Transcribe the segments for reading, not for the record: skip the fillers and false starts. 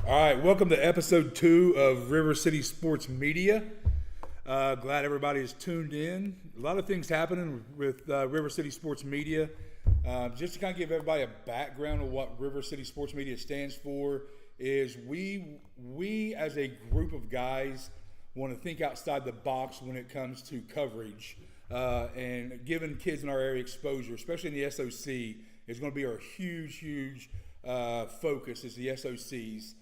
All right, welcome to episode 2 of River City Sports Media. Glad everybody is tuned in. A lot of things happening with River City Sports Media. Just to kind of give everybody a background of what River City Sports Media stands for is we as a group of guys want to think outside the box when it comes to coverage and giving kids in our area exposure, especially in the SOC, is going to be our huge focus is the SOCs.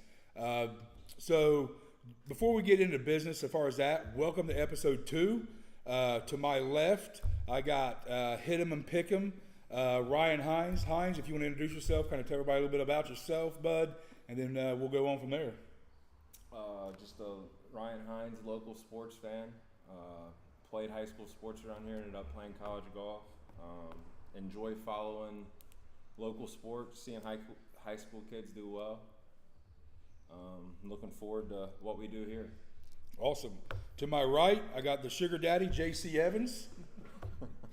So before we get into business as far as that, welcome to episode 2. To my left, I got Hit 'em and Pick 'em, Ryan Hines. Hines, if you want to introduce yourself, kind of tell everybody a little bit about yourself, bud, and then we'll go on from there. Just a Ryan Hines, local sports fan. Played high school sports around here, ended up playing college golf. Enjoy following local sports, seeing high school kids do well. Looking forward to what we do here. Awesome. To my right, I got the sugar daddy, JC Evans.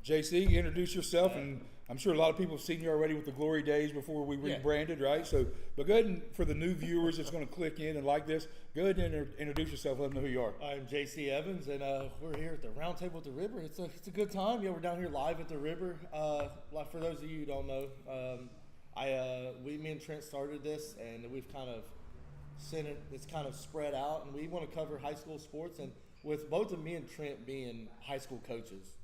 JC, introduce yourself, and I'm sure a lot of people have seen you already with the Glory Days before we rebranded, right? So, but go ahead and for the new viewers that's going to click in and like this, go ahead and introduce yourself. Let them know who you are. I'm JC Evans, and we're here at the Round Table at the River. It's a good time. Yeah, we're down here live at the River. Like for those of you who don't know, me and Trent started this, and we've kind of seen it. It's kind of spread out, and we want to cover high school sports. And with both of me and Trent being high school coaches,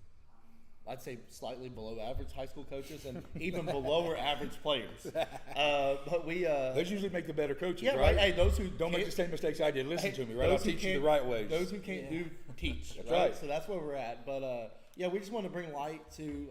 I'd say slightly below average high school coaches, and even below average players. But we those usually make the better coaches, yeah, right? Hey, those who don't make the same mistakes I did. Listen to me, right? I'll those who teach you the can't- right ways. Those who can't do teach. That's right? right. So that's where we're at. But yeah, we just want to bring light to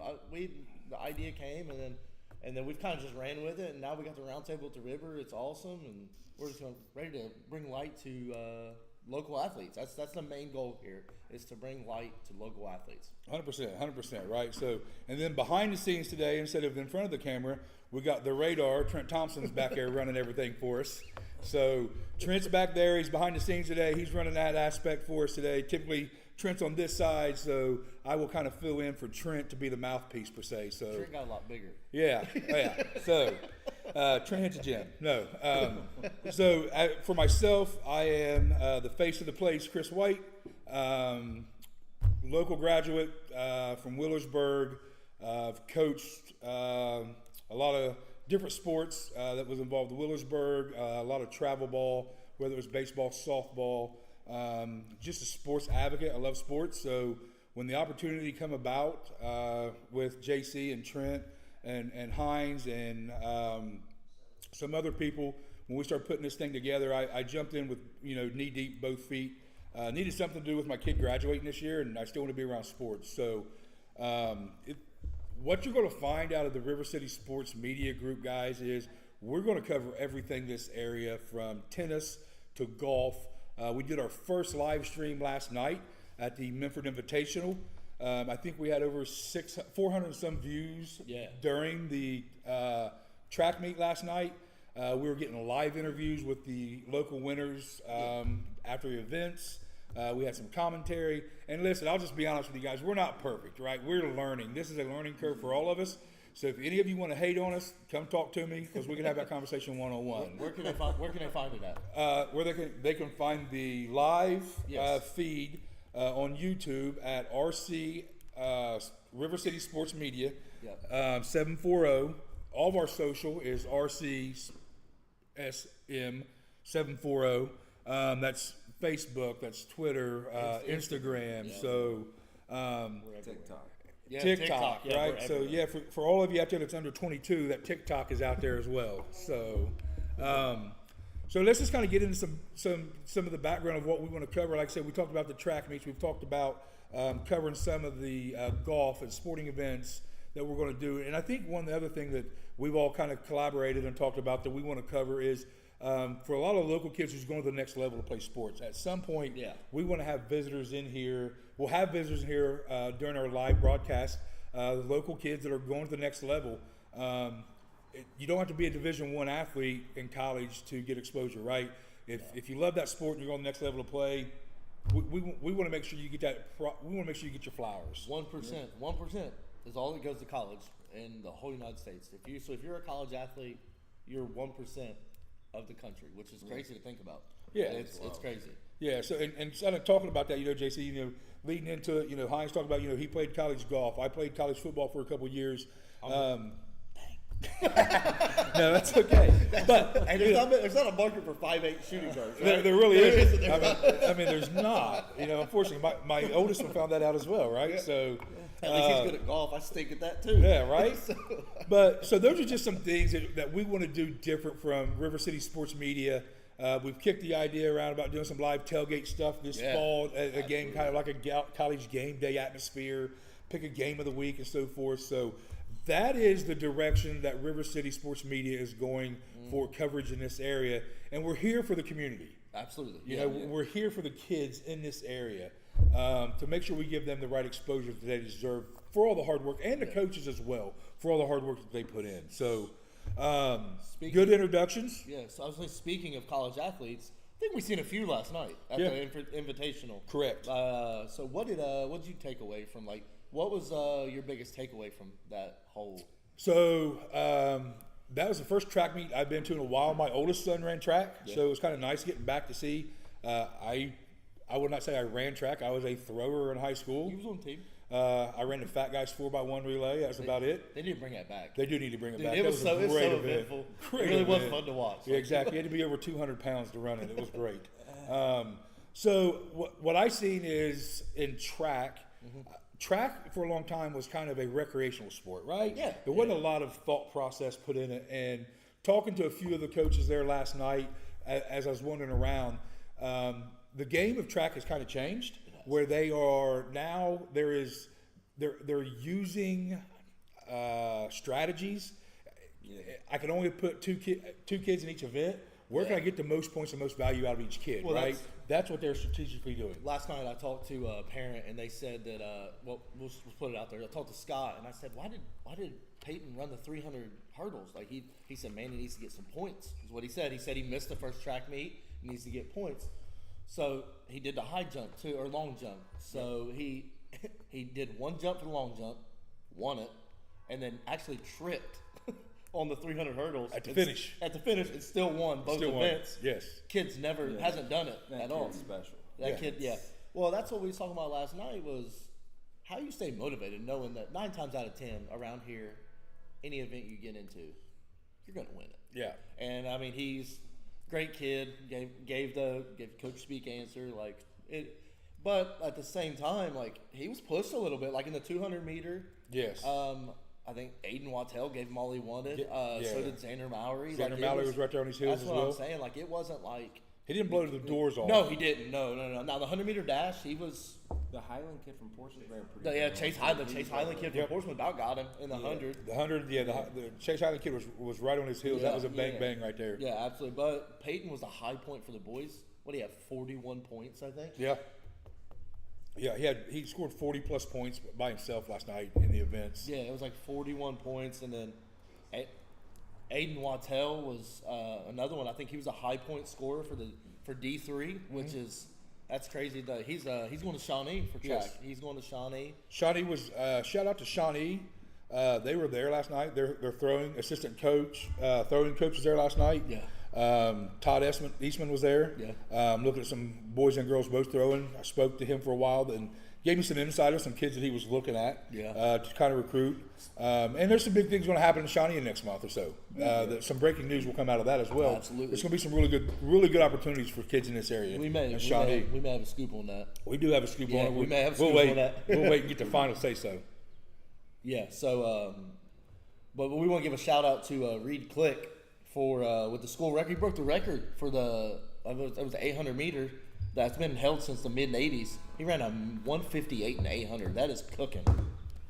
the idea came, and then we've kind of just ran with it, and now we got the Round Table at the River. It's awesome, and we're just ready to bring light to local athletes. That's the main goal here, is to bring light to local athletes. 100%, right? So, and then behind the scenes today, instead of in front of the camera, we got the radar. Trent Thompson's back there running everything for us. So Trent's back there. He's behind the scenes today. He's running that aspect for us today. Typically, Trent's on this side, so I will kind of fill in for Trent to be the mouthpiece per se. So Trent got a lot bigger. Yeah. So Trent hits the gym. No. For myself, I am the face of the place, Chris White, local graduate from Willersburg. I've coached a lot of different sports that was involved in Willersburg, a lot of travel ball, whether it was baseball, softball, just a sports advocate. I love sports. So when the opportunity come about with JC and Trent and Hines and some other people, when we started putting this thing together, I jumped in with, knee deep, both feet. Needed something to do with my kid graduating this year, and I still want to be around sports. So what you're going to find out of the River City Sports Media Group, guys, is we're going to cover everything this area from tennis to golf. We did our first live stream last night at the Memphis Invitational. I think we had over 400 and some views during the track meet last night. We were getting live interviews with the local winners after the events. We had some commentary. And listen, I'll just be honest with you guys. We're not perfect, right? We're learning. This is a learning curve for all of us. So if any of you want to hate on us, come talk to me, because we can have that conversation one-on-one. Where can they find it at? Where they can find the live feed on YouTube at RC River City Sports Media 740. All of our social is RCSM 740. That's Facebook, that's Twitter, Instagram. So TikTok. Yeah, TikTok, yeah, right? So for all of you out there that's under 22, that TikTok is out there as well. So so let's just kind of get into some of the background of what we want to cover. Like I said, we talked about the track meets. We've talked about covering some of the golf and sporting events that we're going to do. And I think one of the other thing that we've all kind of collaborated and talked about that we want to cover is for a lot of local kids who's going to the next level to play sports. At some point, we want to have visitors in here. We'll have visitors in here during our live broadcast, local kids that are going to the next level. You don't have to be a Division I athlete in college to get exposure, right? If you love that sport and you're on the next level to play, we want to make sure you get that. We want to make sure you get your flowers. 1% is all that goes to college in the whole United States. If you're a college athlete, you're 1% of the country, which is crazy to think about. Yeah. It's crazy. Yeah, so and kind of talking about that, JC, leading into it, Hines talked about, he played college golf. I played college football for a couple of years. No, that's okay. But And there's not a market for 5'8" shooting guards. Right? there really is. isn't. I mean, there's not. Unfortunately, my oldest one found that out as well, right? So At least he's good at golf. I stink at that too. yeah, right. So those are just some things that we want to do different from River City Sports Media. We've kicked the idea around about doing some live tailgate stuff this fall, a game kind of like a college game day atmosphere, pick a game of the week and so forth. So that is the direction that River City Sports Media is going for coverage in this area. And we're here for the community. Absolutely. We're here for the kids in this area to make sure we give them the right exposure that they deserve for all the hard work, and the coaches as well for all the hard work that they put in. So good introductions. Yeah, so I was like, speaking of college athletes, I think we seen a few last night at the Invitational. Correct. So what did you take away from, what was your biggest takeaway from that whole? So that was the first track meet I've been to in a while. My oldest son ran track, so it was kind of nice getting back to see. I would not say I ran track. I was a thrower in high school. You was on the team. I ran the Fat Guys 4x1 relay. That's about it. They need to bring that back. They do need to bring it back. It That was so a great event. eventful. Great It really was event. fun to watch. Yeah, exactly. You had to be over 200 pounds to run it. It was great. So what I seen is in track, track for a long time was kind of a recreational sport, right? Yeah. There wasn't a lot of thought process put in it. And talking to a few of the coaches there last night, as I was wandering around, the game of track has kind of changed, where they are now they're using strategies. I can only put two kids in each event. Where can I get the most points and most value out of each kid, Well, right? That's what they're strategically doing. Last night I talked to a parent and they said that we'll put it out there. I talked to Scott and I said, why did Peyton run the 300 hurdles? Like he said, man, he needs to get some points. Is what he said. He said he missed the first track meet. He needs to get points. So he did the high jump too, or long jump. So he did one jump for the long jump, won it, and then actually tripped on the 300 hurdles At the finish. At the finish, and still won both Still won. events. Yes. Kid's never hasn't done it That at all. kid's special. That Yeah. kid, yeah. Well, that's what we was talking about last night was how you stay motivated knowing that 9 times out of 10 around here, any event you get into, you're going to win it. Yeah. And I mean, he's a great kid. Gave Coach Speak answer like it, but at the same time, like he was pushed a little bit, like in the 200 meter. Yes. I think Aiden Wattell gave him all he wanted. Yeah. So did Xander Mallory. Xander Mallory was right there on his heels That's as what well. I'm saying. Like it wasn't like. He didn't blow the doors off. No, he didn't. No. Now the 100-meter dash, he was. The Highland kid from Portsmouth ran pretty good. Chase Highland kid from Portsmouth about got him in the 100. The 100, the Chase Island kid was right on his heels. Yeah. That was a bang Yeah. bang right there. Yeah, absolutely. But Peyton was a high point for the boys. What do you have? 41 points, I think. Yeah. Yeah, he scored 40 plus points by himself last night in the events. Yeah, it was like 41 points, and then Aiden Wattell was another one. I think he was a high point scorer for D3, which is that's crazy. He's going to Shawnee for track. Yes. He's going to Shawnee. Shawnee was shout out to Shawnee. They were there last night. They're throwing assistant coach, throwing coach was there last night. Yeah. Todd Eastman was there. Yeah. Looking at some boys and girls both throwing. I spoke to him for a while and gave me some insight on some kids that he was looking at. Yeah. To kind of recruit. And there's some big things going to happen in Shawnee in the next month or so. Some breaking news will come out of that as well. Absolutely. There's going to be some really good opportunities for kids in this area. We may in Shawnee. have a scoop on that. We do have a scoop Yeah, on it. we may have a we'll scoop wait. on that. We'll wait and get the final say so. Yeah. So, but we want to give a shout out to Reed Click for with the school record. He broke the record for it was the 800 meter that's been held since the mid '80s. He ran a 158 in the 800. That is cooking.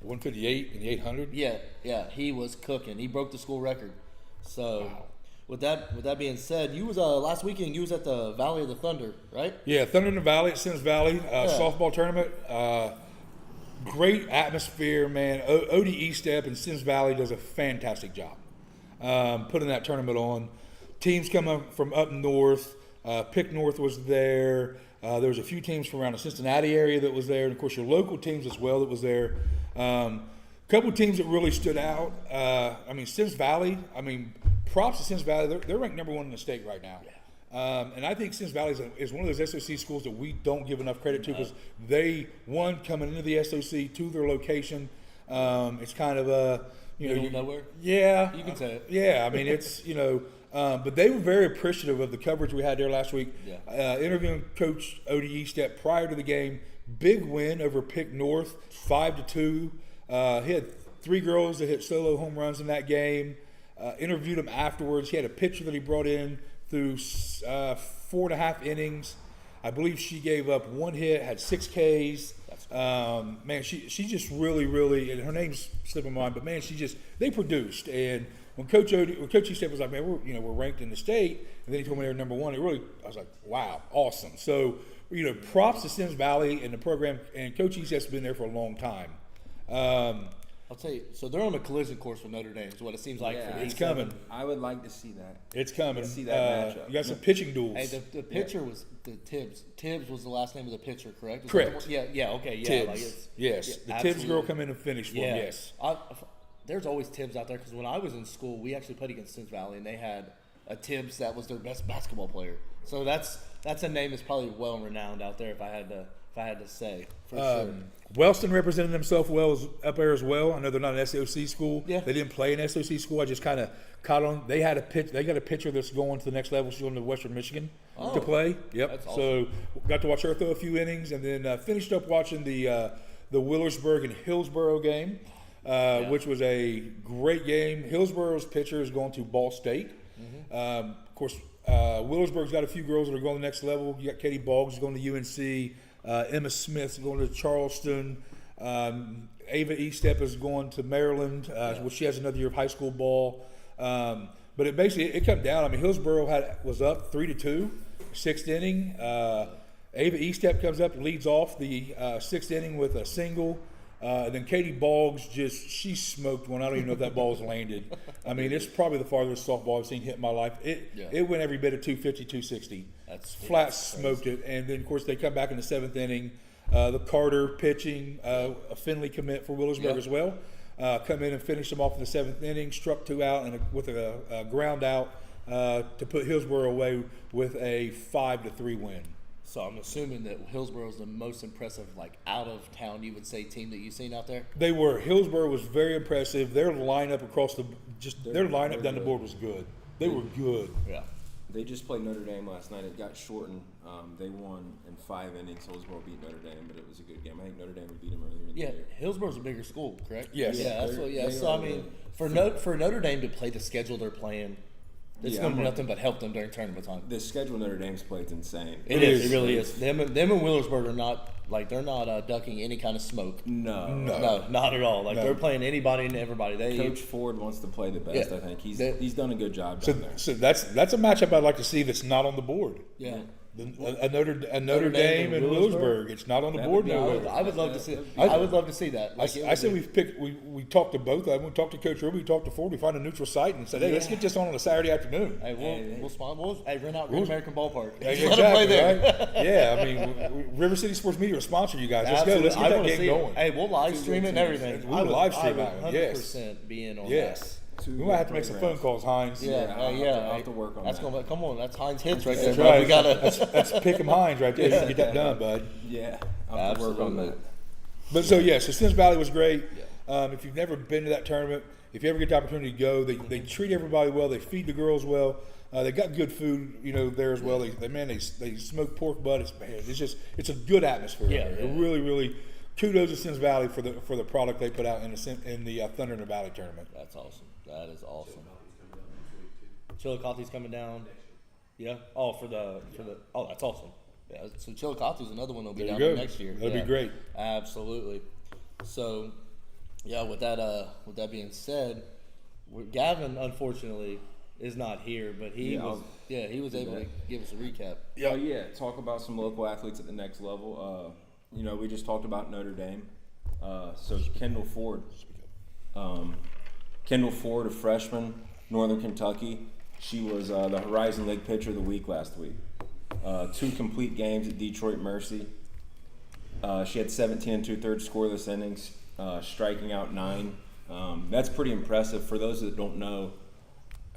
158 and the 800. Yeah, he was cooking. He broke the school record. So, with that being said, you was last weekend. You was at the Valley of the Thunder, right? Yeah, Thunder in the Valley at Sims Valley softball tournament. Great atmosphere, man. ODE Step and Sims Valley does a fantastic job putting that tournament on. Teams come up from up north. Pick North was there. There was a few teams from around the Cincinnati area that was there, and of course your local teams as well that was there. Couple teams that really stood out. Sims Valley. props to Sims Valley. They're ranked number 1 in the state right now. And I think Sims Valley is one of those SOC schools that we don't give enough credit to because they, one, coming into the SOC, two, their location. It's kind of a, Middle of nowhere? Yeah. You can say it. Yeah, I mean, it's, but they were very appreciative of the coverage we had there last week. Yeah. Interviewing Coach Odie Estep prior to the game, big win over Pick North, 5-2. He had 3 girls that hit solo home runs in that game. Interviewed him afterwards. He had a pitcher that he brought in through 4.5 innings. I believe she gave up 1 hit, had 6 Ks. Man, she just really, and her name's slipping my mind, but man, they produced. And when Coach Estep was like, man, we're ranked in the state, and then he told me they were number 1. I was like, wow, awesome. So, props to Sims Valley and the program, and Coach Estep's been there for a long time. I'll tell you. So they're on a collision course with Notre Dame. Is what it seems like. Yeah, for It's these coming. I would like to see that. It's coming. See that matchup. You got some pitching duels. Hey, the pitcher was the Tibbs. Tibbs was the last name of the pitcher, correct? Is Correct. that the one? Yeah. Okay. Yeah. Tibbs. Like it's, Yes. yeah, The Tibbs girl absolutely. come in and finish for Yeah. him. Yes. There's always Tibbs out there because when I was in school, we actually played against Sims Valley, and they had a Tibbs that was their best basketball player. So that's a name that's probably well renowned out there. If I had to say for sure. Wellston represented themselves well up there as well. I know they're not an SOC school. Yeah. They didn't play an SOC school. I just kind of caught on. They got a pitcher that's going to the next level. She's going to Western Michigan to play. Yep. That's So got to watch her throw a few innings, and then finished up watching the Willersburg and Hillsborough game, which was a great game. Hillsborough's pitcher is going to Ball State. Of course, Willersburg's got a few girls that are going to the next level. You got Katie Boggs going to UNC. Emma Smith's going to Charleston. Ava Estep is going to Maryland. Well, she has another year of high school ball. But it come down. I mean, Hillsborough was up 3-2, 6th inning. Ava Estep comes up, leads off the 6th inning with a single. And then Katie Boggs she smoked one. I don't even know if that ball's landed. I mean, it's probably the farthest softball I've seen hit in my life. It went every bit of 250, 260. That's flat smoked it. And then, of course, they come back in the 7th inning. The Carter pitching, a Finley commit for Willersburg as well. Come in and finish them off in the 7th inning, struck 2 out and with a ground out to put Hillsborough away with a 5-3 win. So I'm assuming that Hillsborough is the most impressive, out of town, you would say, team that you've seen out there. They were. Hillsborough was very impressive. Their lineup down the board was good. They were good. Yeah. They just played Notre Dame last night. It got shortened. They won in 5 innings. Hillsborough beat Notre Dame, but it was a good game. I think Notre Dame would beat them earlier in the year. Hillsborough's a bigger school, correct? Yes. Yeah, that's what. Yeah. They So are I mean, the- for Notre Dame to play the schedule they're playing, it's Yeah, going to I'm do not- nothing but help them during tournament time. The schedule Notre Dame's played is insane. It is. It really is. Them and Willersburg are not they're not ducking any kind of smoke. No. No, not at all. No. They're playing anybody and everybody. Coach Ford wants to play the best. Yeah. I think he's That- done a good job So, down there. so that's a matchup I'd like to see that's not on the board. Yeah. A Notre Dame and Willersburg. It's not on the That board would be nowhere. good. I would love to see. I- I would love to see that. I said we talked to both of them. We talked to Coach Ruby, we talked to Ford. We found a neutral site and said, hey, let's get this on a Saturday afternoon. Hey, we'll spawn. Hey, rent out Great American Ballpark. Yeah, Just let 'em play exactly, there. right? Yeah, I mean, River City Sports Media will sponsor you guys. Let's go. Let's get I that wanna game see going. it. Hey, we'll live stream it and everything. We'll live stream that one, yes. 100% be in on Yes. Two We might have to make good some phone calls, Hines. that. Yeah, I'll have to work on that's that. Gonna, come on, that's Heinz hits right there. That's bud. right. We gotta. That's Pick'em Hines right there. You can get that done, bud. Yeah, I'll have to work on Absolutely. that. But so Sims Valley was great. If you've never been to that tournament, if you ever get the opportunity to go, they treat everybody well. They feed the girls well. They got good food, there as well. They smoke pork butt. It's a good atmosphere. Yeah, there. yeah. Really kudos to Sims Valley for the product they put out in the Thunder in the Valley tournament. That's awesome. That is awesome. Chillicothe's coming down. Yeah. Oh, for the. Oh, that's awesome. Yeah. So Chillicothe's another one that'll be There down you there go. next year. That'd be Yeah. great. Absolutely. So, yeah. With that being said, Gavin unfortunately is not here, but he Yeah, was. Yeah, he was able to give us a recap. Oh yeah, talk about some local athletes at the next level. We just talked about Notre Dame. So Kendall Ford, a freshman, Northern Kentucky. She was the Horizon League Pitcher of the Week last week. 2 complete games at Detroit Mercy. She had 17 2/3 scoreless innings, striking out 9. That's pretty impressive. For those that don't know,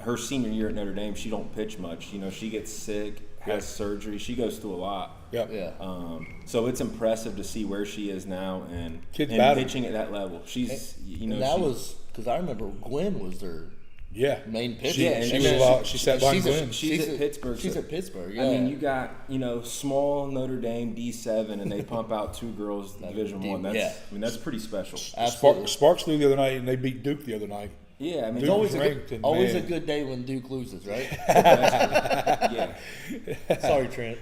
her senior year at Notre Dame, she don't pitch much. You know, she gets sick, has surgery. She goes through a lot. Yep. Yeah. So it's impressive to see where she is now and battle. pitching at that level. She's, you know, And that was because I remember Gwen was their Yeah. main pitcher. She, and she then was a lot. She sat behind she's a- Glenn. she's at Pittsburgh. She's so- at Pittsburgh. Yeah. I mean, you got, you know, small Notre Dame D7, and they pump out 2 girls Division One. That's, yeah. I mean, that's pretty special. Absolutely. Sparks flew the other night, and they beat Duke the other night. Yeah, I mean, Duke It's always, was ranked, and always a man. good day when Duke loses, right? yeah. Sorry, Trent.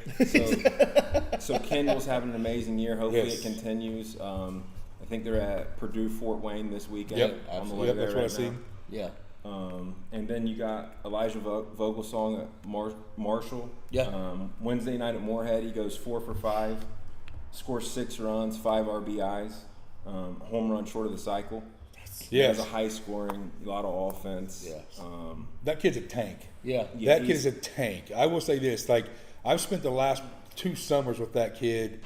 So Kendall's having an amazing year. Hopefully Yes. it continues. I think they're at Purdue Fort Wayne this weekend. Yep, on the way Yep, there that's what I right seen. now. Yeah. And then you got Elijah Vogelsong at Marshall. Yeah. Wednesday night at Moorhead, he goes 4 for 5, scores 6 runs, 5 RBIs, home run short of the cycle. He Yes. has a high scoring, a lot of offense. Yes. That kid's a tank. Yeah. Yeah, That kid he's- is a tank. I will say this: like I've spent the last 2 summers with that kid,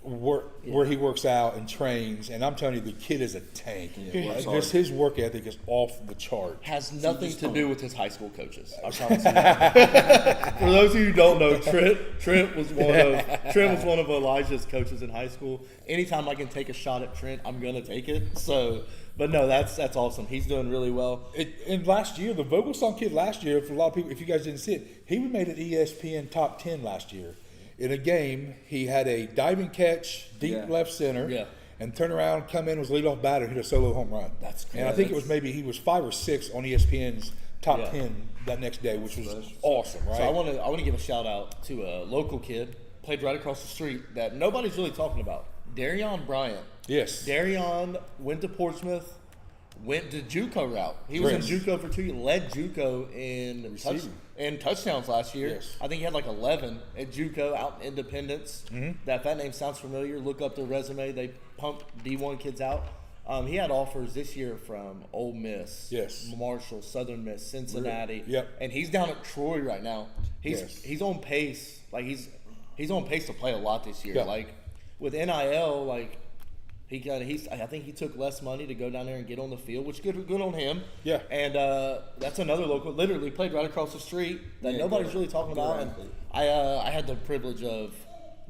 where he works out and trains, and I'm telling you, the kid is a tank. Yeah, works Just hard. his work ethic is off the chart. Has nothing just to don't- do with his high school coaches. I promise you. For those of you who don't know, Trent was one of Elijah's coaches in high school. Anytime I can take a shot at Trent, I'm gonna take it. So, but no, that's awesome. He's doing really well. And last year, the Vogelsong kid last year, for a lot of people, if you guys didn't see it, he made an ESPN top 10 last year. In a game, he had a diving catch, deep Yeah. left center, Yeah. and turn around, come in, was leadoff batter, hit a solo home run. That's And I great. think it was maybe he was 5 or 6 on ESPN's top Yeah. 10 that next day, which was awesome, right? So I want to give a shout out to a local kid played right across the street that nobody's really talking about. Darion Bryant. Yes. Darion went to Portsmouth, went to JUCO route. He was in Correct. JUCO for 2 years, led JUCO in touchdowns last year. Yes. I think he had like 11 at JUCO out in Independence. Mm-hmm. That name sounds familiar. Look up their resume. They pumped D1 kids out. He had offers this year from Ole Miss, Yes. Marshall, Southern Miss, Cincinnati. Yep. And he's down at Troy right now. He's Yes. he's on pace. Like he's on pace to play a lot this year. Yeah. Like with NIL, like I think he took less money to go down there and get on the field, which good on him. Yeah. And that's another local, literally played right across the street that Yeah, nobody's good- really talking good about. And athlete. I had the privilege of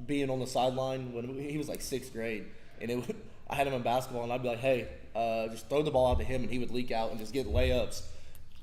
being on the sideline when he was like 6th grade, and I had him in basketball, and I'd be like, hey, just throw the ball out to him, and he would leak out and just get layups.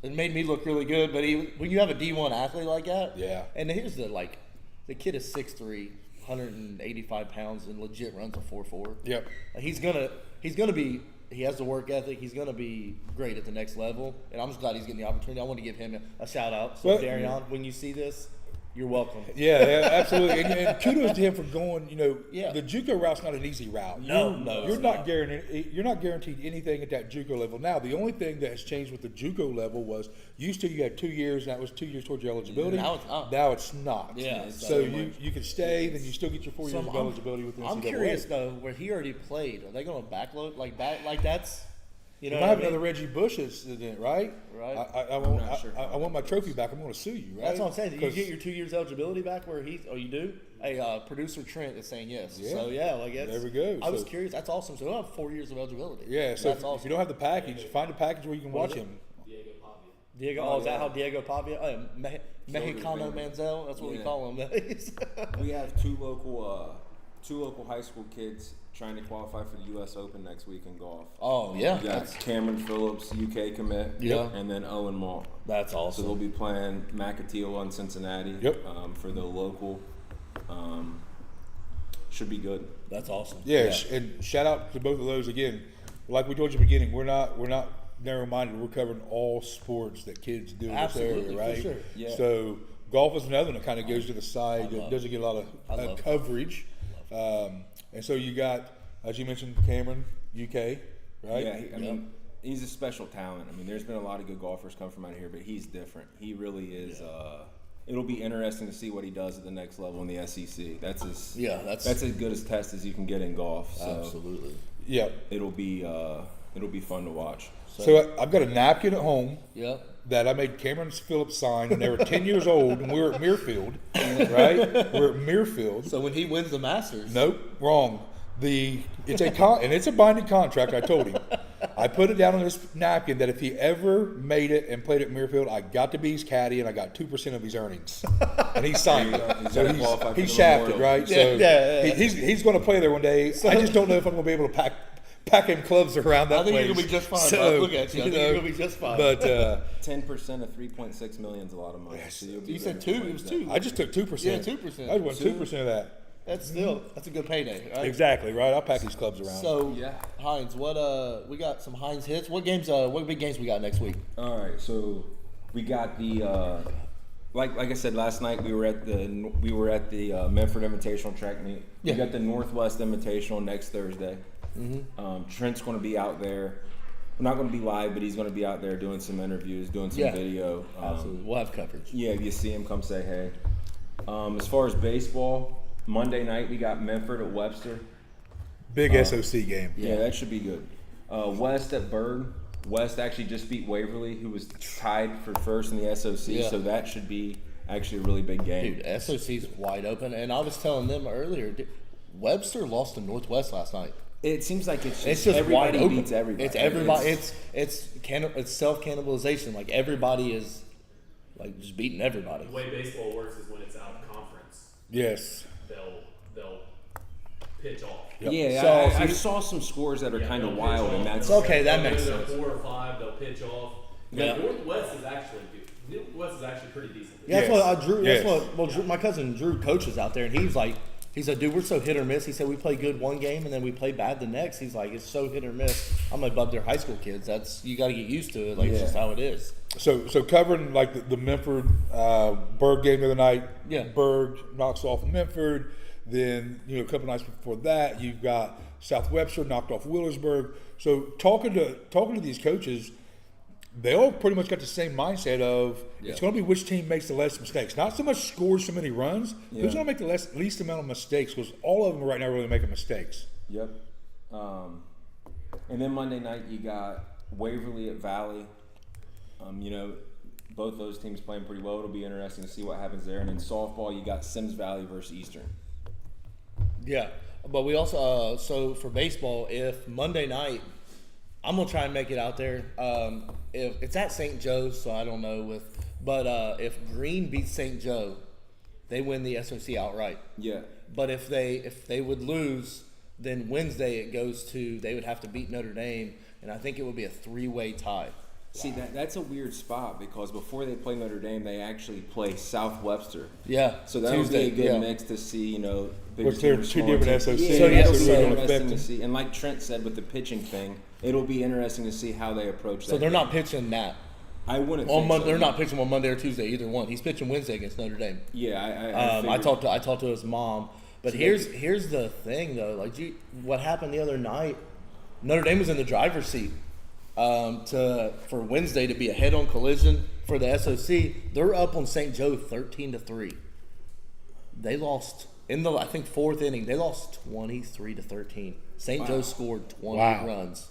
It made me look really good, but when you have a D1 athlete like that, Yeah. And here's the kid is 6'3", 185 pounds, and legit runs a 4.4. Yep. He's gonna be. He has the work ethic. He's gonna be great at the next level, and I'm just glad he's getting the opportunity. I want to give him a shout out. So Well- Darion, when you see this, you're welcome. Yeah, absolutely. And kudos to him for going. Yeah. The JUCO route's not an easy route. No, you're it's not not. guaranteed. You're not guaranteed anything at that JUCO level. Now, the only thing that has changed with the JUCO level was used to you had 2 years, and that was 2 years towards your eligibility. Now it's not. Now it's not. Yeah, So so you can stay, then you still get your 4 years of eligibility with the NCAA. I'm curious though, where he already played. Are they gonna backload like that's? You know You what might I have mean? another Reggie Bush incident, right? Right. I want. not sure. I want my trophy back. I'm going to sue you, right? That's what I'm saying. Did you 'Cause- get your 2 years eligibility back? Where you do? Hey, producer Trent is saying yes. Yeah. So yeah, like that's, There we go. I was So- curious. That's awesome. So he'll have 4 years of eligibility. Yeah. So that's if awesome. you don't have the package, find a package where you can watch is it? him. Diego, Oh, is that yeah. how Diego Pavia? Mexicano Ringer. Manziel. That's what we Yeah. call him. We have two local high school kids trying to qualify for the U.S. Open next week in golf. Oh yeah, You got Cameron Phillips, UK commit, Yeah. and then Owen Malt. that's So awesome. they'll be playing Macatila in Cincinnati. Yep. For the local. Should be good. That's awesome. Yeah, and shout out to both of those again. Like we told you at the beginning, we're not narrow-minded. We're covering all sports that kids do in this Absolutely, area, for right? sure. Yeah. So golf is another one that kind of goes to the side. That doesn't get a lot I of love coverage. And so you got, as you mentioned, Cameron, UK, right? Yeah, I mean, he's a special talent. I mean, there's been a lot of good golfers come from out here, but he's different. He really is. It'll be interesting to see what he does at the next level in the SEC. That's as good a test as you can get in golf. So Absolutely. Yeah. it'll be fun to watch. So I've got a napkin at home Yep. that I made Cameron Phillips sign when they were 10 years old, and we were at Muirfield, right? We're at Muirfield. So when he wins the Masters, Nope, wrong. It's a binding contract. I told him. I put it down on this napkin that if he ever made it and played at Muirfield, I got to be his caddy and I got 2% of his earnings. And he signed There you it. go. So He's qualified for he's the shafted, Memorial. right? Yeah, So yeah. he's going to play there one day. I just don't know if I'm going to be able to pack him clubs around that I think place. you're gonna be just fine. So, bud. Look at you. I think know, you're gonna be just fine. But 10% of 3.6 million is a lot of money. So you'll be you said very 2. It was pleased 2. I just took 2%. Yeah, 2%. I just want 2% of that. That's a good payday, right? Exactly, right? I'll pack these clubs around. So Yeah. Hines, what we got some Hines hits. What games? What big games we got next week? All right, so we got the like I said last night. We were at the Memphis Invitational track meet. Yeah. We got the Northwest Invitational next Thursday. Trent's going to be out there. We're not going to be live, but he's going to be out there doing some interviews, doing some Yeah. video. Absolutely, we'll have coverage. Yeah, if you see him, come say hey. As far as baseball, Monday night we got Memphis at Webster. Big SOC game. Yeah, that should be good. West at Berg. West actually just beat Waverly, who was tied for first in the SOC, Yeah. so that should be actually a really big game. Dude, SOC's wide open, and I was telling them earlier, Webster lost to Northwest last night. It seems like it's It's just just wide everybody open. beats everybody. It's everybody. It's self cannibalization. Like everybody is like just beating everybody. The way baseball works is when it's out of conference, Yes. they'll pitch off. Yep. Yeah, So- I saw some scores that are Yeah, kind of they'll wild, pitch and off. that's Okay, that They'll makes go to sense. 4 or 5, they'll pitch off. Yeah. Northwest is actually good. Northwest is actually pretty decent. Yeah, that's Yes. what Drew. Yes. That's what. Well, Drew, my cousin Drew coaches out there, and he said, dude, we're so hit or miss. He said we play good one game and then we play bad the next. He's like, it's so hit or miss. I'm like, but they're high school kids. That's you got to get used to it. Like it's Yeah. just how it is. So covering like the Memphis Berg game the other night. Yeah. Berg knocks off Memphis. Then a couple nights before that, you've got South Webster knocked off Willersburg. So talking to these coaches, they all pretty much got the same mindset of it's going to be which team makes the less mistakes. Not so much scores so many runs. Who's going to make the least amount of mistakes? Because all of them right now are really making mistakes. Yep. And then Monday night you got Waverly at Valley. Both those teams playing pretty well. It'll be interesting to see what happens there. And in softball, you got Sims Valley versus Eastern. Yeah, but we also so for baseball, if Monday night, I'm gonna try and make it out there. If it's at St. Joe's, so I don't know but if Green beats St. Joe, they win the SOC outright. Yeah. But if they would lose, then Wednesday it goes to they would have to beat Notre Dame, and I think it would be a 3-way tie. See, that's a weird spot because before they play Notre Dame, they actually play South Webster. Yeah, So that would be a good yeah. mix to see, bigger Which they're teams, two smaller different teams. SOCs, Yeah, so that'll yes, be so it'll interesting affect to them. see. And like Trent said with the pitching thing, it'll be interesting to see how they approach that. So they're game. not pitching that I wouldn't on think Monday. so. They're not pitching on Monday or Tuesday, either one. He's pitching Wednesday against Notre Dame. Yeah, I figured- talked to his mom, but So here's the thing though. Like, what happened the other night? Notre Dame was in the driver's seat for Wednesday to be a head-on collision for the SOC. They're up on St. Joe 13-3. They lost in the I think 4th inning. They lost 23-13. St. Joe scored 20 Wow. runs.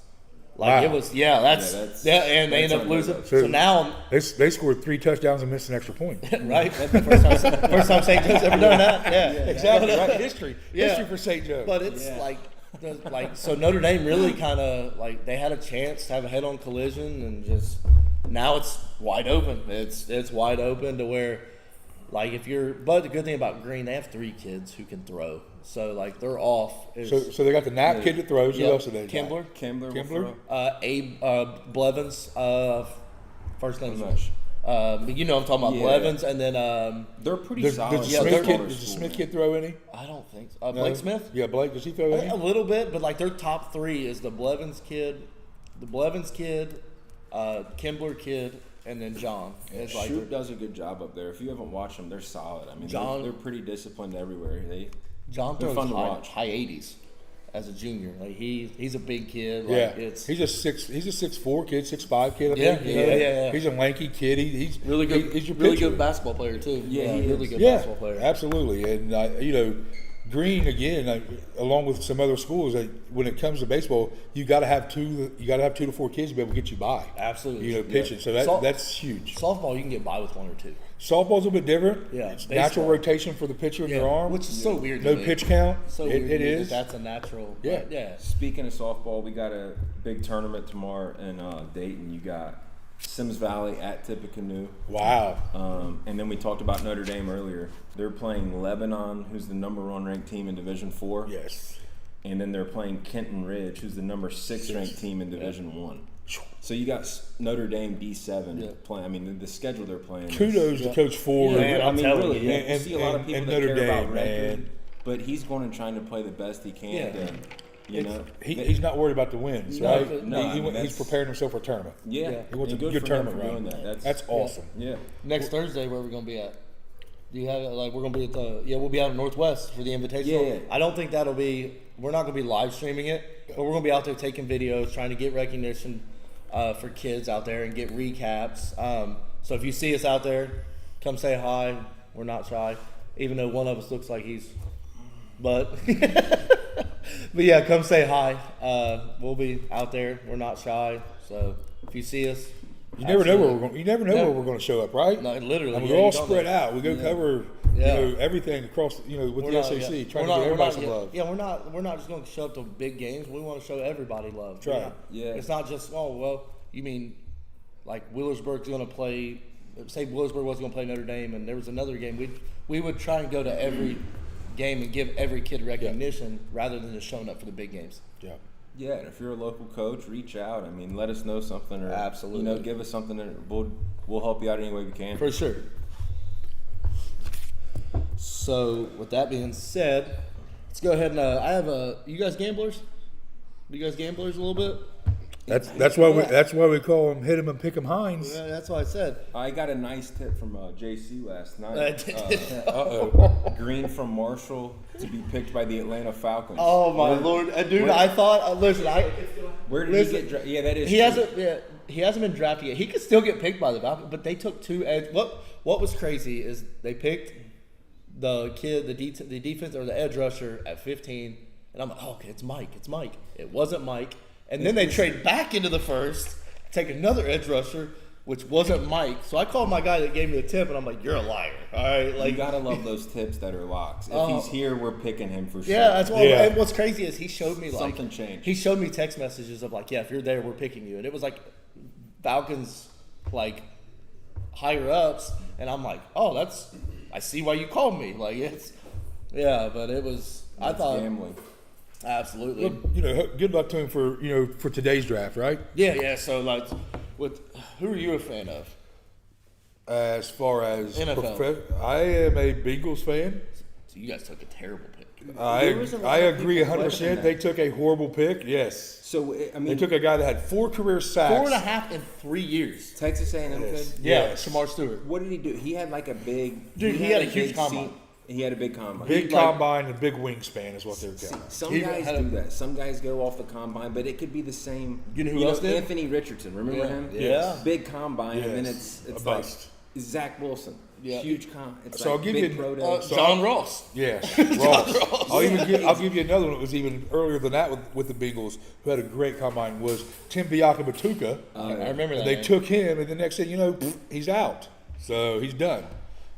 Like Wow. it was, that's- and they that's ended up losing. unheard of. So now, They scored 3 touchdowns and missed an extra point. right? That's the first time St. Joe's ever done that. Yeah, Exactly right. History Yeah. for St. Joe. But it's Yeah. so Notre Dame really kind of like they had a chance to have a head-on collision, and just now it's wide open. It's wide open to where like but the good thing about Green, they have 3 kids who can throw, so like they're off. So they got the Knapp kid that throws. Who else did they got? Kimbler, Kimbler. will Kimbler? throw. Abe Blevins, first name's I'm not sure. I'm talking about Yeah. Blevins, and then They're pretty Does solid. the Yeah, Smith they're kid? smaller Does the school, Smith man. kid throw any? I don't think so. Blake Smith. Yeah, Blake. Does he throw any? A little bit, but like their top 3 is the Blevins kid, Kimbler kid, and then John. It's like Shoot does a good job up there. If you haven't watched them, they're solid. I mean, John- they're pretty disciplined everywhere. John they're throws fun to watch. high 80s as a junior. Like he's a big kid. Yeah, Like it's he's a 6'4" kid, 6'5" kid. I Yeah, think. yeah. He's a lanky kid. He's really good. He's your really pitcher. good basketball player too. Yeah, he really is. good Yeah, basketball player. absolutely. And Green again, along with some other schools, when it comes to baseball, you got to have 2 to 4 kids to be able to get you by. Absolutely. You know, pitching. So that's huge. Softball, you can get by with 1 or 2. Softball's a bit different. Yeah, It's baseball. natural rotation for the pitcher in your arm. which is so weird. to No me. pitch count. So it weird to me is. That's a natural. Yeah. Yeah. Speaking of softball, we got a big tournament tomorrow in Dayton. You got Sims Valley at Tippecanoe. Wow. And then we talked about Notre Dame earlier. They're playing Lebanon, who's the number 1 ranked team in Division 4. Yes. And then they're playing Kenton Ridge, who's the number 6 ranked team in Division 1. So you got Notre Dame D7 playing. I mean, the schedule they're playing. Kudos to Coach Ford. Yeah, I I'm mean, telling really, you. you see a lot of people and that Notre care about Dame, record, man. but he's going and trying to play the best he can. Yeah. To, you know, He's not worried about the wins, No, right? no, I mean, he's that's- preparing himself for a tournament. yeah, Yeah. He wants and a good for him tournament for run. doing that. That's awesome. Yeah. Next Thursday, where are we gonna be at? Do you have it? Like, we're gonna be at the we'll be out in Northwest for the Invitational. Yeah. I don't think that'll be. We're not gonna be live streaming it, but we're gonna be out there taking videos, trying to get recognition for kids out there and get recaps. So if you see us out there, come say hi. We're not shy, even though one of us looks like he's. But but yeah, come say hi. We'll be out there. We're not shy. So if you see us, You never know where absolutely. we're going. You never know No. where we're going to show up, right? No, literally. I mean, yeah, we're all you don't spread know. out. We go cover, Yeah. everything across, with We're the not- SAC, yeah. trying We're to not- give we're everybody not- some yeah, love. Yeah, we're not just going to show up to big games. We want to show everybody love. That's right. Yeah. It's not just you mean like Willersburg's going to play. Say Willersburg was going to play Notre Dame, and there was another game. We would try and go to every game and give every kid recognition rather than just showing up for the big games. Yeah. Yeah, and if you're a local coach, reach out. I mean, let us know something, or Absolutely. give us something, and we'll help you out any way we can. For sure. So with that being said, let's go ahead and I have you guys gamblers? You guys gamblers a little bit? That's why we call him hit him and pick him Hines. Yeah, that's what I said. I got a nice tip from JC last night. Green from Marshall to be picked by the Atlanta Falcons. Oh my lord, dude! I thought. Listen, Where did listen, he get drafted? Yeah, that is. he true. hasn't. Yeah, he hasn't been drafted yet. He could still get picked by the Falcons, but they took 2 edge. What was crazy is they picked the kid, the defense or the edge rusher at 15, and I'm like, oh, okay, it's Mike. It wasn't Mike, and then they trade back into the first, take another edge rusher, which wasn't Mike. So I called my guy that gave me the tip, and I'm like, you're a liar. All right, You like. gotta love those tips that are locks. If he's here, we're picking him for sure. Yeah, that's what. Yeah. And what's crazy is he showed me like Something changed. He showed me text messages of like, yeah, if you're there, we're picking you, and it was like Falcons like higher ups, and I'm like, oh, I see why you called me. Like but it was. I That's thought gambling. absolutely. Well, good luck to him for today's draft, right? Yeah. So like, who are you a fan of? As far as NFL. I am a Bengals fan. So you guys took a terrible pick. There was a lot I of agree people 100%. questioning They that. took a horrible pick. Yes, So I they mean, took a guy that had 4 career sacks. 4.5 in 3 years. Texas A&M kid. Yeah, Yes. Shamar Stewart. What did he do? He had like a big. Dude, he had a big huge combine. He had a big combine. Big like- combine and big wingspan is what they're See, calling. some He guys had a- do that. Some guys go off the combine, but it could be the same. You know who else did? Anthony Richardson. Remember Yeah. him? Yeah. Big combine, and then Yes. it's A like bust. Zach Wilson. Yeah. Huge It's So like I'll give big you- pro day. John Ross. Yes, Ross. I'll give you another one that was even earlier than that with the Bengals, who had a great combine, was Tim Biakabatuka. I remember that. They name. took him, and the next thing you know, he's out. So he's done.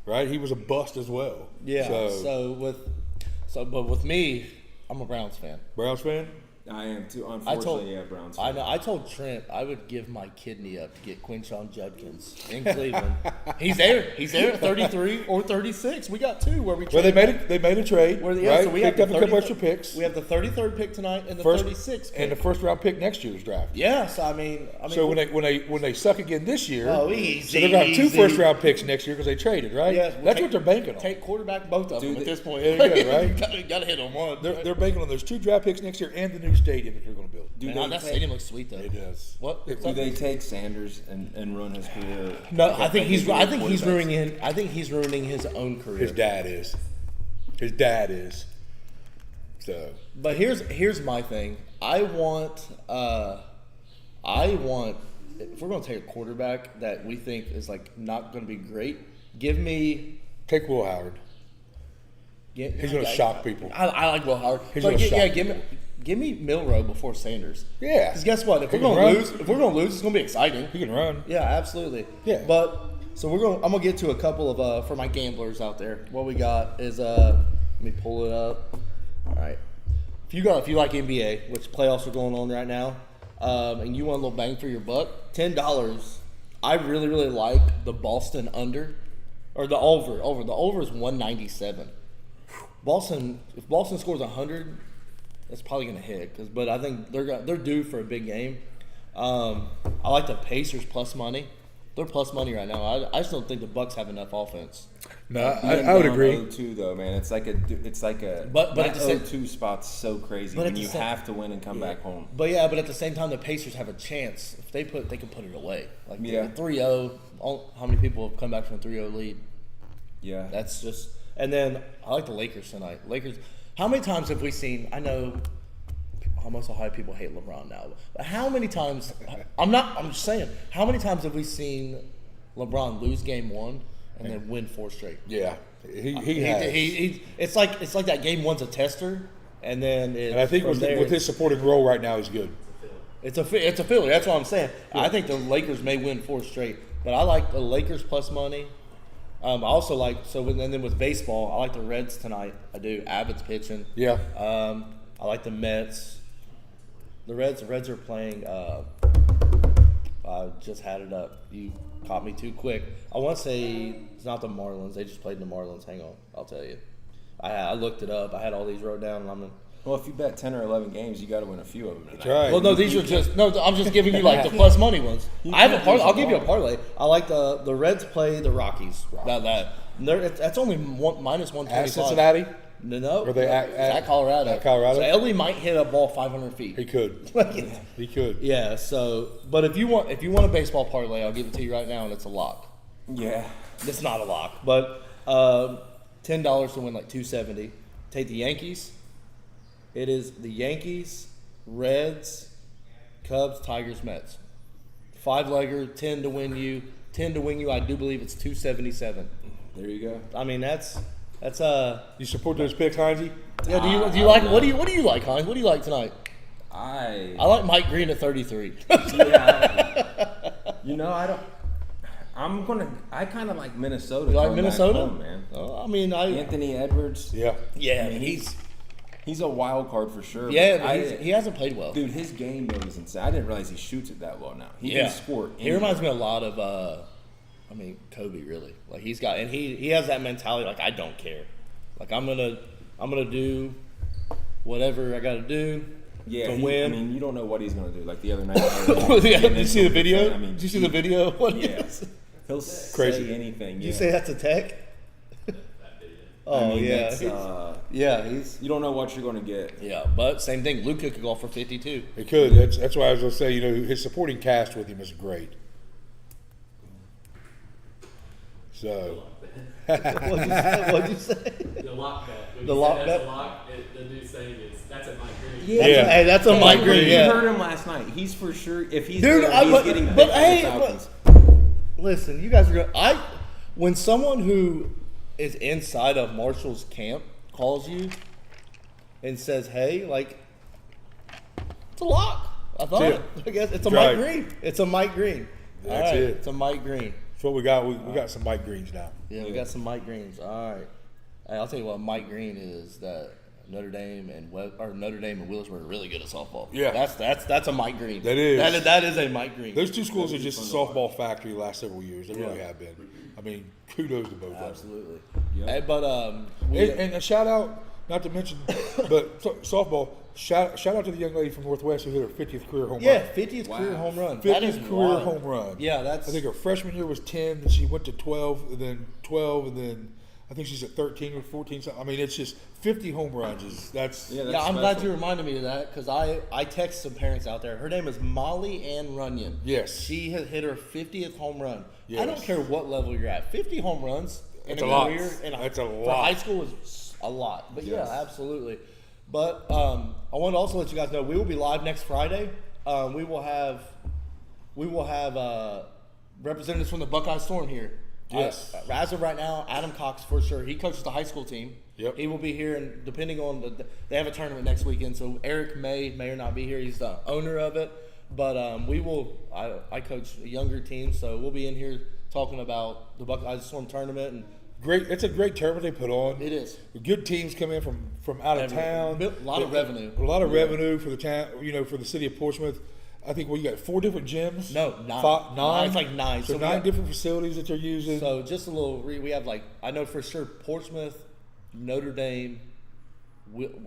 Right? He was a bust as well. Yeah. So, But with me, I'm a Browns fan. Browns fan? I am too. I Unfortunately, told yeah, Browns. I know. I told Trent I would give my kidney up to get Quinshon Judkins in Cleveland. He's there. He's there at 33 or 36. We got 2 where we. Well, they traded made a trade, Where right? so we Picked have up the a couple 30 extra picks. We have the 33rd pick tonight and the First 36th pick. and the first round pick next year's draft. Yeah, so I mean, So when they suck again this year, Oh, so easy, they're gonna have 2 easy. first round picks next year because they traded, right? yeah, we'll That's take- what they're banking on. Take quarterback both of them Dude, at this point. there you go, right? gotta hit on one. They're banking on those 2 draft picks next year and the new stadium that they're going to build. Do Man, they that stadium looks sweet though. It does. What? Do they take Sanders and run his career? No, like I think he's quarterbacks? ruining his own career. His dad is. His dad is. So But here's my thing. I want if we're gonna take a quarterback that we think is like not gonna be great, give me take Will Howard. He's going to shock people. I like Will Howard. He's But gonna yeah, shock give me Milroe before Sanders. Yeah. Because guess what? If He we're can gonna run. lose, it's gonna be exciting. He can run. Yeah, absolutely. Yeah. But so I'm gonna get to a couple of for my gamblers out there. What we got is let me pull it up. All right. If you like NBA, which playoffs are going on right now, and you want a little bang for your buck, $10. I really like the Boston under, or the over. The over is 197. If Boston scores 100, that's probably gonna hit. But I think they're due for a big game. I like the Pacers plus money. They're plus money right now. I just don't think the Bucks have enough offense. No, I would agree. 0-2 though, man. It's like a But that at the same- 0-2 spot's so crazy But at when the you same- have to win and come back home. But at the same time, the Pacers have a chance. If they can put it away. Like Yeah. 3-0. How many people have come back from a 3-0 lead? Yeah, That's just. And then I like the Lakers tonight. Lakers. How many times have we seen? I know almost Ohio people hate LeBron now. But how many times? I'm just saying. How many times have we seen LeBron lose game one and then win 4 straight? Yeah. He has. It's like that game one's a tester, and then And I think with his supporting role right now, he's good. it's a filler. That's what I'm saying. I think the Lakers may win 4 straight, but I like the Lakers plus money. I also like and then with baseball, I like the Reds tonight. I do. Abbott's pitching. Yeah. I like the Mets. The Reds are playing. I just had it up. You caught me too quick. I want to say it's not the Marlins. They just played the Marlins. Hang on, I'll tell you. I looked it up. I had all these wrote down. And well, if you bet 10 or 11 games, you got to win a few of them tonight. That's right. well, no, these are just no. I'm just giving you like the plus money ones. I have a parlay. I'll give you a parlay. I like the Reds play the Rockies. That's only minus 125. At Cincinnati, No. Or they at Colorado. At Colorado? So Ellie might hit a ball 500 feet. he could. He could. Yeah. So, but if you want a baseball parlay, I'll give it to you right now, and it's a lock. Yeah, It's not a lock, but $10 to win like 270. Take the Yankees. It is the Yankees, Reds, Cubs, Tigers, Mets. 5-legger, 10 to win you. 10 to win you. I do believe it's 277. there you go. I mean that's You support those picks, Heinze? yeah. Do you like what do you like, Heinz? What do you like tonight? I like Mike Green at 33. You know, I kind of like Minnesota. You like coming back Minnesota? home, man. Oh, I mean, Anthony Edwards. Yeah. I mean, He's a wild card for sure. yeah, but but he hasn't played well. Dude, his game though is insane. I didn't realize he shoots it that well now. He Yeah. can score. He reminds me a lot of, Kobe. Really, like he has that mentality. Like I don't care. Like I'm gonna do whatever I got to do Yeah, to win. I mean, you don't know what he's gonna do. Like the other night. Did you see the video? I mean, Did you see the video? What? Yeah. is- He'll Crazy. say anything. Did you say that's a tech? Oh I mean, yeah, that's, he's you don't know what you're gonna get. yeah. But same thing. Luka could go for 52. He could. That's why I was going to say, his supporting cast with him is great. So, What'd you say? The lock bet. When The you lock say bet? that's a lock, the dude's saying that's at Mike Green. Yeah. Hey, that's a Mike Green. You Yeah. heard him last night. He's for sure. If he's Dude, there, he's but getting picked hey, for the Falcons. listen, you guys are going. When someone who is inside of Marshall's camp calls you and says, "Hey, like, it's a lock." I thought That's it. it. I guess it's a That's Mike right. Green. It's a Mike Green. That's All right, it. It's a Mike Green. that's what we got. We got some Mike Greens now. Yeah, we got some Mike Greens. All right. Hey, I'll tell you what, Mike Green is that Notre Dame and Willisburg are really good at softball. Yeah. that's a Mike Green. That is. that is a Mike Green. Those two schools are just a softball factory the last several years. They really have been. I mean, kudos to both of them. Absolutely. Yep. Hey, but And a shout out, not to mention, but softball. Shout out to the young lady from Northwest who hit her 50th career home yeah, run. 50th career Wow. home run. That is 50th career wild. home run. Yeah, that's. I think her freshman year was 10, then she went to 12, and then 12, and then I think she's at 13 or 14. So, I mean, it's just 50 home runs. That's Yeah, that's Yeah, I'm glad special. you reminded me of that because I text some parents out there. Her name is Molly Ann Runyon. Yes. She has hit her 50th home run. Yes. I don't care what level you're at. 50 home runs in That's a a lot. career. That's a For lot. high school is a lot. But Yes. yeah, absolutely. But I want to also let you guys know we will be live next Friday. We will have representatives from the Buckeye Storm here. Yes. As of right now, Adam Cox for sure. He coaches the high school team. Yep. He will be here, and depending on they have a tournament next weekend. So Eric may or not be here. He's the owner of it. But we will. I coach a younger team, so we'll be in here talking about the Buckeye Storm tournament, and Great. It's a great tournament they put on. it is Good teams come in from out of town. A lot of revenue. A lot of revenue for the town. For the city of Portsmouth. I think you got 4 different gyms. No, 9. Nine. It's like 9. So we 9 got- different facilities that they're using. So just a little. We have I know for sure Portsmouth, Notre Dame,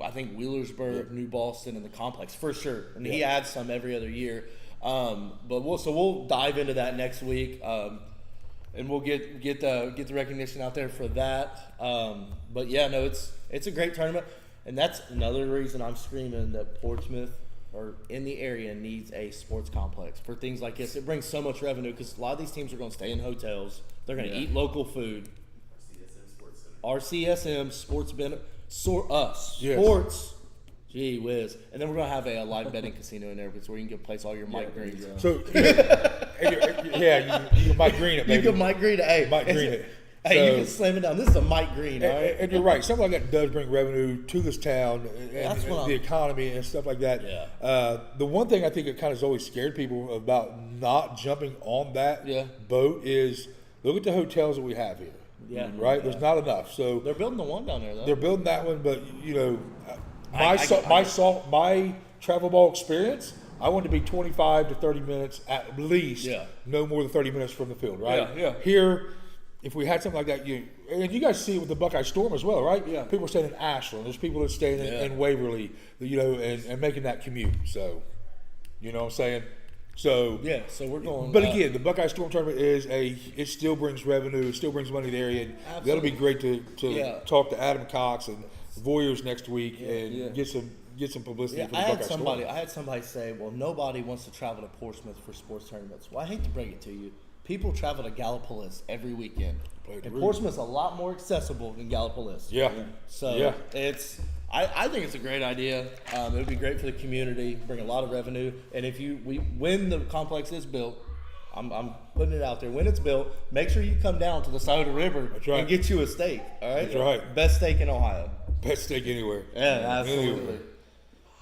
I think Wheelersburg, New Boston, and the complex for sure. And he adds some every other year. But we'll dive into that next week, and we'll get the recognition out there for that. But yeah, no, it's a great tournament, and that's another reason I'm screaming that Portsmouth or in the area needs a sports complex for things like this. It brings so much revenue because a lot of these teams are going to stay in hotels. They're going to eat local food. RCSM Sports Sports. Gee whiz. And then we're going to have a live betting casino in there where you can place all your Mike Greens. So you can Mike Green it, baby. You can Mike Green it. Hey, Mike Green it. Hey, you So- can slam it down. This is a Mike Green, all right? And you're right. Something like that does bring revenue to this town and That's what the I'm- economy and stuff like that. Yeah. The one thing I think that kind of has always scared people about not jumping on that boat is look at the hotels that we have here. Yeah. Right? There's not enough. So They're building the one down there, though. they're building that one, but I- my travel ball experience, I want to be 25 to 30 minutes at least. Yeah. No more than 30 minutes from the field, right? Yeah. Here, if we had something like that, and you guys see it with the Buckeye Storm as well, right? Yeah. People are staying in Ashland. There's people that stay in Waverly, and making that commute. So, you know what I'm saying? So Yeah, so we're going. But again, the Buckeye Storm tournament it still brings revenue, it still brings money to the area. And that'll be great to talk to Adam Cox and Voyeurs next week and get some publicity for the I Buckeye had somebody say, well, nobody wants to travel to Portsmouth for sports tournaments. Well, I hate to break it to you. People travel to Gallipolis every weekend. And Portsmouth's a lot more accessible than Gallipolis. Yeah. So I think it's a great idea. It would be great for the community, bring a lot of revenue. And when the complex is built, I'm putting it out there. When it's built, make sure you come down to the side of the river right. and get you a steak. All right. That's right. Best steak in Ohio. Best steak anywhere. Yeah, absolutely. Anywhere.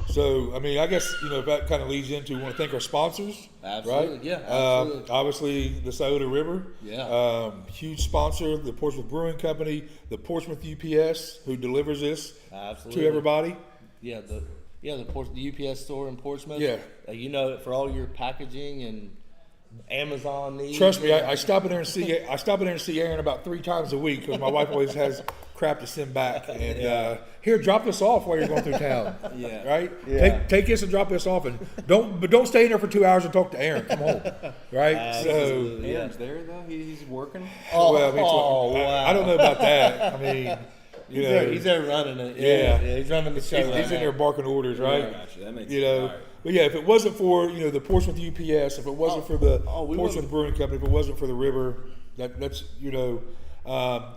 So, I mean, I guess, that kind of leads into, we want to thank our sponsors. Absolutely, right? yeah, absolutely. Obviously, the Scioto River. Yeah. Huge sponsor, the Portsmouth Brewing Company, the Portsmouth UPS, who delivers this Absolutely. to everybody. Yeah, the UPS store in Portsmouth. Yeah. For all your packaging and Amazon needs. Trust me, I stop in there and see Aaron about 3 times a week because my wife always has crap to send back. And here, drop this off while you're going through town. Yeah. Right. Yeah. Take this and drop this off, and don't stay in there for 2 hours and talk to Aaron. Come home. Right. Absolutely. Aaron's there though. He's working. So, well, I mean, wow. I don't know about that. I mean, He's there running it. Yeah. He's running the show. he's in there barking orders, right? Gotcha. That makes But yeah, if it wasn't for the Portsmouth UPS, if it wasn't for the Portsmouth Brewing Company, if it wasn't for the river, that's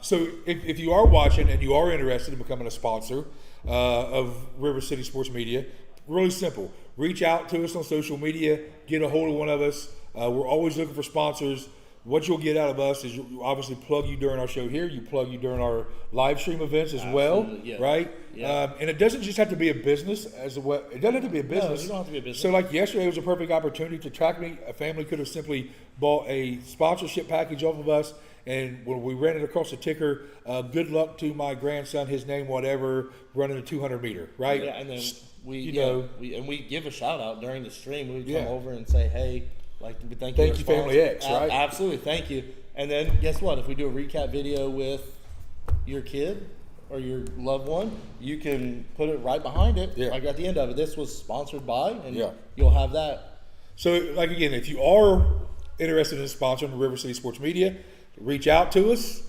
So if you are watching and you are interested in becoming a sponsor of River City Sports Media, really simple. Reach out to us on social media. Get a hold of one of us. We're always looking for sponsors. What you'll get out of us is you obviously plug you during our show here. You plug you during our live stream events as well, yeah. right? Yeah. And it doesn't just have to be a business as well. It doesn't have to be a business. you don't have to be a business. So like yesterday was a perfect opportunity to track me. A family could have simply bought a sponsorship package off of us, and when we ran it across the ticker, good luck to my grandson, his name, whatever, running a 200 meter, right? Yeah, and then we give a shout out during the stream. We come over and say, hey, thank you, our Family sponsor. X, right? Absolutely, thank you. And then guess what? If we do a recap video with your kid or your loved one, you can put it right behind it, like at the end of it. This was sponsored by, and you'll have that. So, again, if you are interested in sponsoring River City Sports Media, reach out to us.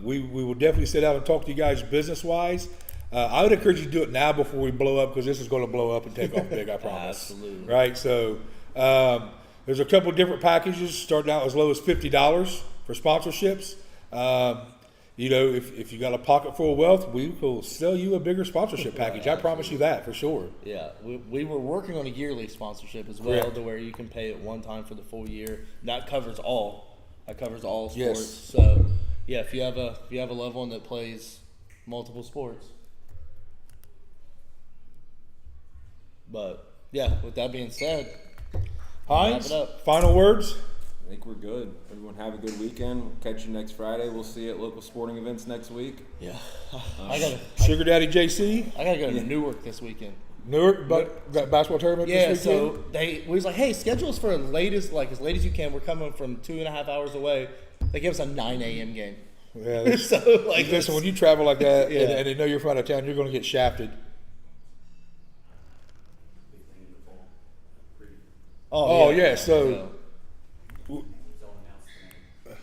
We will definitely sit down and talk to you guys business-wise. I would encourage you to do it now before we blow up, because this is going to blow up and take off big, I promise. Absolutely. Right? So, there's a couple different packages starting out as low as $50 for sponsorships. If you got a pocket full of wealth, we will sell you a bigger sponsorship package. I promise you that for sure. Yeah, we were working on a yearly sponsorship as well, Correct. to where you can pay it one time for the full year. That covers all. That covers all sports. Yes. So yeah, if you have a loved one that plays multiple sports. But yeah, with that being said, Hines, Wrap it up. final words? I think we're good. Everyone have a good weekend. We'll catch you next Friday. We'll see you at local sporting events next week. yeah, I Sugar Daddy JC, gotta go to Newark this weekend. Newark, but got basketball tournament Yeah, this weekend? so we was like, hey, schedule us for as late as you can. We're coming from 2.5 hours away. They give us a 9 a.m. game. Yeah, this- So like, listen, when you travel like that Yeah. and they know you're from out of town, you're going to get shafted. Big thing in the fall. Pretty. Oh, yeah, so- Don't announce the name.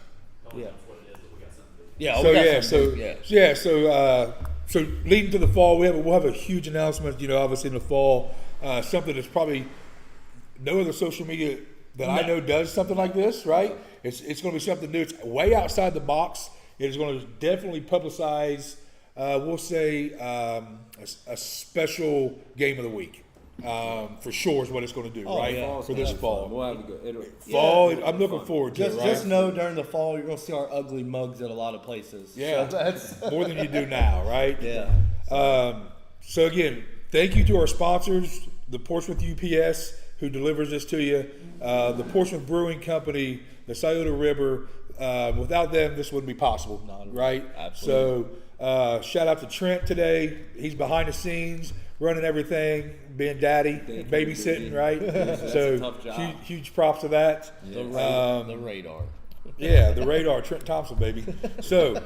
Don't Yeah. announce what it is, but we got something big. yeah, So we got yeah, something big, so leading to the fall, we'll have a huge announcement. You know, obviously in the fall, something that's probably no other social media that I know does something like this. Right? It's going to be something new. It's way outside the box. It is going to definitely publicize. We'll say a special game of the week. For sure is what it's going to do. Right? yeah. Fall's For this gonna be fall. fun. We'll have a good. Fall. it'll I'm be looking fun. forward to it. Right? Just know during the fall you're gonna see our ugly mugs at a lot of places. Yeah, So that's more than you do now, right? yeah. So again, thank you to our sponsors, the Portsmouth UPS, who delivers this to you, the Portsmouth Brewing Company, the Scioto River. Without them, this wouldn't be possible, right? Absolutely. So shout out to Trent today. He's behind the scenes, running everything, being daddy, Thank you, babysitting, baby. right? That's So a tough job. huge props to that. The radar. Yeah, the radar, Trent Thompson, baby. So,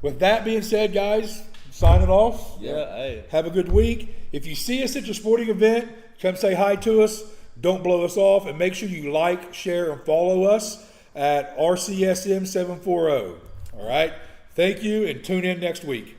with that being said, guys, signing off. Yeah. Hey. Have a good week. If you see us at your sporting event, come say hi to us. Don't blow us off, and make sure you like, share, and follow us at RCSM 740. All right. Thank you, and tune in next week.